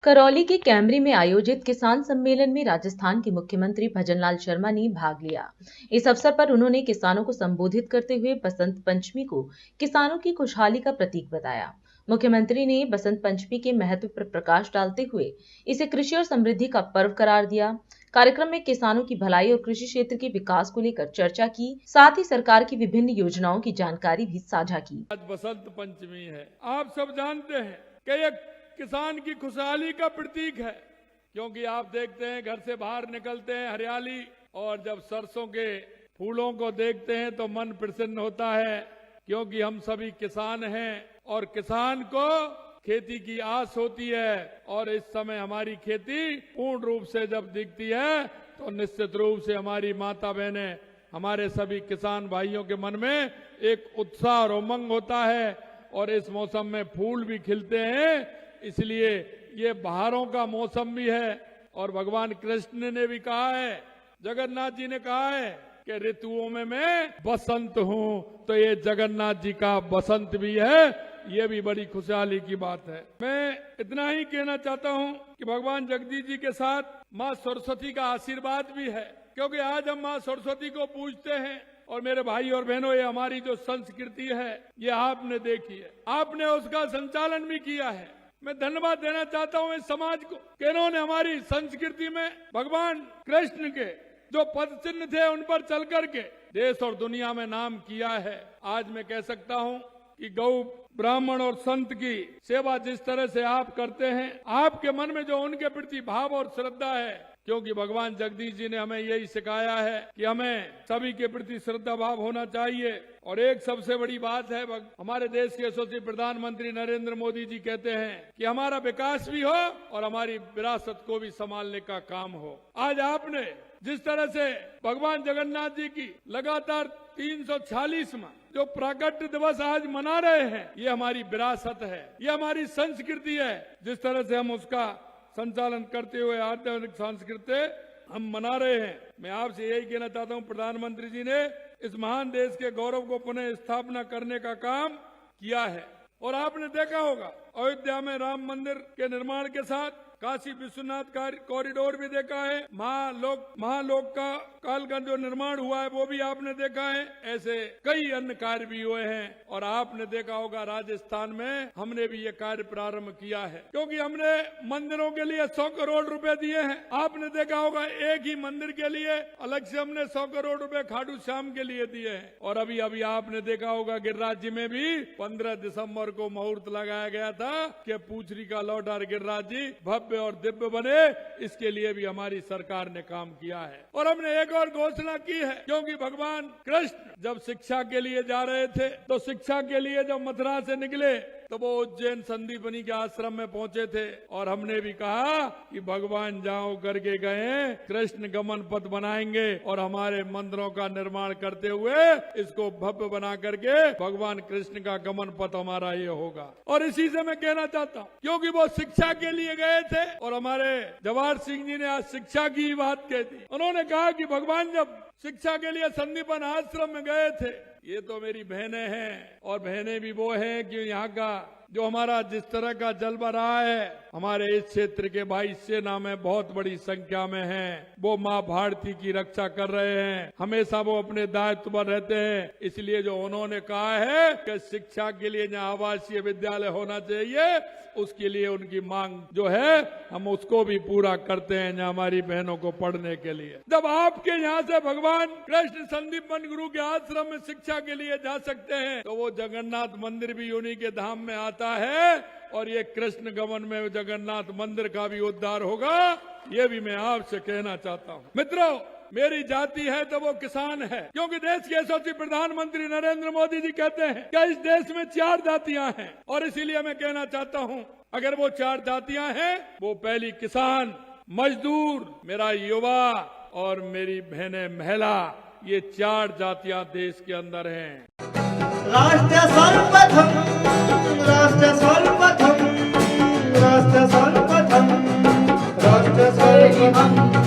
करौली के कैमरी में आयोजित किसान सम्मेलन में राजस्थान के मुख्यमंत्री भजनलाल शर्मा ने भाग लिया। इस अवसर पर उन्होंने किसानों को संबोधित करते हुए बसंत पंचमी को किसानों की खुशहाली का प्रतीक बताया। मुख्यमंत्री ने बसंत पंचमी के महत्व पर प्रकाश डालते हुए इसे कृषि और समृद्धि का पर्व करार दिया। कार्यक्रम में किसानों की भलाई और कृषि क्षेत्र के विकास को लेकर चर्चा की, साथ ही सरकार की विभिन्न योजनाओं की जानकारी भी साझा की। आज बसंत पंचमी है। आप सब जानते हैं कि ये किसान की खुशहाली का प्रतीक है, क्योंकि आप देखते हैं घर से बाहर निकलते हैं हरियाली, और जब सरसों के फूलों को देखते हैं तो मन प्रसन्न होता है, क्योंकि हम सभी किसान हैं और किसान को खेती की आस होती है। और इस समय हमारी खेती पूर्ण रूप से जब दिखती है तो निश्चित रूप से हमारी माता बहनें, हमारे सभी किसान भाइयों के मन में एक उत्साह और उमंग होता है। और इस मौसम में फूल भी खिलते हैं, इसलिए ये बहारों का मौसम भी है। और भगवान कृष्ण ने भी कहा है, जगन्नाथ जी ने कहा है कि ऋतुओं में मैं बसंत हूं, तो ये जगन्नाथ जी का बसंत भी है। ये भी बड़ी खुशहाली की बात है। मैं इतना ही कहना चाहता हूं कि भगवान जगदीश जी के साथ माँ सरस्वती का आशीर्वाद भी है, क्योंकि आज हम माँ सरस्वती को पूजते हैं। और मेरे भाई और बहनों, ये हमारी जो संस्कृति है ये आपने देखी है, आपने उसका संचालन भी किया है। मैं धन्यवाद देना चाहता हूं इस समाज को कि इन्होंने हमारी संस्कृति में भगवान कृष्ण के जो पद चिन्ह थे उन पर चल करके देश और दुनिया में नाम किया है। आज मैं कह सकता हूं कि गौ, ब्राह्मण और संत की सेवा जिस तरह से आप करते हैं, आपके मन में जो उनके प्रति भाव और श्रद्धा है, क्योंकि भगवान जगदीश जी ने हमें यही सिखाया है कि हमें सभी के प्रति श्रद्धा भाव होना चाहिए। और एक सबसे बड़ी बात है, हमारे देश के यशस्वी प्रधानमंत्री नरेंद्र मोदी जी कहते हैं कि हमारा विकास भी हो और हमारी विरासत को भी संभालने का काम हो। आज आपने जिस तरह से भगवान जगन्नाथ जी की लगातार 346वां जो प्राकट्य दिवस आज मना रहे हैं, ये हमारी विरासत है, ये हमारी संस्कृति है। जिस तरह से हम उसका संचालन करते हुए आध्यात्मिक सांस्कृतिक हम मना रहे हैं। मैं आपसे यही कहना चाहता हूं, प्रधानमंत्री जी ने इस महान देश के गौरव को पुनः स्थापना करने का काम किया है। और आपने देखा होगा, अयोध्या में राम मंदिर के निर्माण के साथ काशी विश्वनाथ कॉरिडोर भी देखा है, महालोक का काल का जो निर्माण हुआ है वो भी आपने देखा है। ऐसे कई अन्य कार्य भी हुए हैं। और आपने देखा होगा राजस्थान में हमने भी ये कार्य प्रारंभ किया है, क्योंकि हमने मंदिरों के लिए 100 करोड़ रुपए दिए हैं। आपने देखा होगा एक ही मंदिर के लिए अलग से हमने 100 करोड़ रुपए खाटू श्याम के लिए दिए हैं। और अभी अभी आपने देखा होगा गिरिराज जी में भी 15 दिसंबर को मुहूर्त लगाया गया था कि पूछरी का लौटार गिरिराज जी भव्य और दिव्य बने। इसके लिए भी हमारी सरकार ने काम किया है। और हमने एक और घोषणा की है, क्योंकि भगवान कृष्ण जब शिक्षा के लिए जा रहे थे, तो शिक्षा के लिए जब मथुरा से निकले तो वो उज्जैन संदीपनी के आश्रम में पहुंचे थे। और हमने भी कहा कि भगवान जाओ करके गए, कृष्ण गमन पथ बनाएंगे और हमारे मंदिरों का निर्माण करते हुए इसको भव्य बना करके भगवान कृष्ण का गमन पथ हमारा ये होगा। और इसी से मैं कहना चाहता हूँ, क्योंकि वो शिक्षा के लिए गए थे और हमारे जवाहर सिंह जी ने आज शिक्षा की बात कही थी। उन्होंने कहा कि भगवान जब शिक्षा के लिए संदीपन आश्रम में गए थे, ये तो मेरी बहनें हैं और बहनें भी वो हैं कि यहाँ का जो हमारा जिस तरह का जलवा रहा है, हमारे इस क्षेत्र के भाई सेना में बहुत बड़ी संख्या में हैं। वो माँ भारती की रक्षा कर रहे हैं, हमेशा वो अपने दायित्व पर रहते हैं। इसलिए जो उन्होंने कहा है कि शिक्षा के लिए जहाँ आवासीय विद्यालय होना चाहिए, उसके लिए उनकी मांग जो है हम उसको भी पूरा करते हैं, जहाँ हमारी बहनों को पढ़ने के लिए। जब आपके यहाँ से भगवान कृष्ण संदीपन गुरु के आश्रम में शिक्षा के लिए जा सकते हैं, तो वो जगन्नाथ मंदिर भी उन्हीं के धाम में आता है। और ये कृष्ण गमन में जगन्नाथ मंदिर का भी उद्धार होगा, ये भी मैं आपसे कहना चाहता हूँ। मित्रों, मेरी जाति है तो वो किसान है, क्योंकि देश के यशस्वी प्रधानमंत्री नरेंद्र मोदी जी कहते हैं कि इस देश में 4 जातियां हैं। और इसीलिए मैं कहना चाहता हूं, अगर वो 4 जातियां हैं, वो पहली किसान, मजदूर, मेरा युवा और मेरी बहनें महिला, ये 4 जातियां देश के अंदर हैं। राष्ट्र सर्वप्रथम, राष्ट्र सर्वप्रथम, राष्ट्र सर्वप्रथम, राष्ट्र सर्वप्रथम।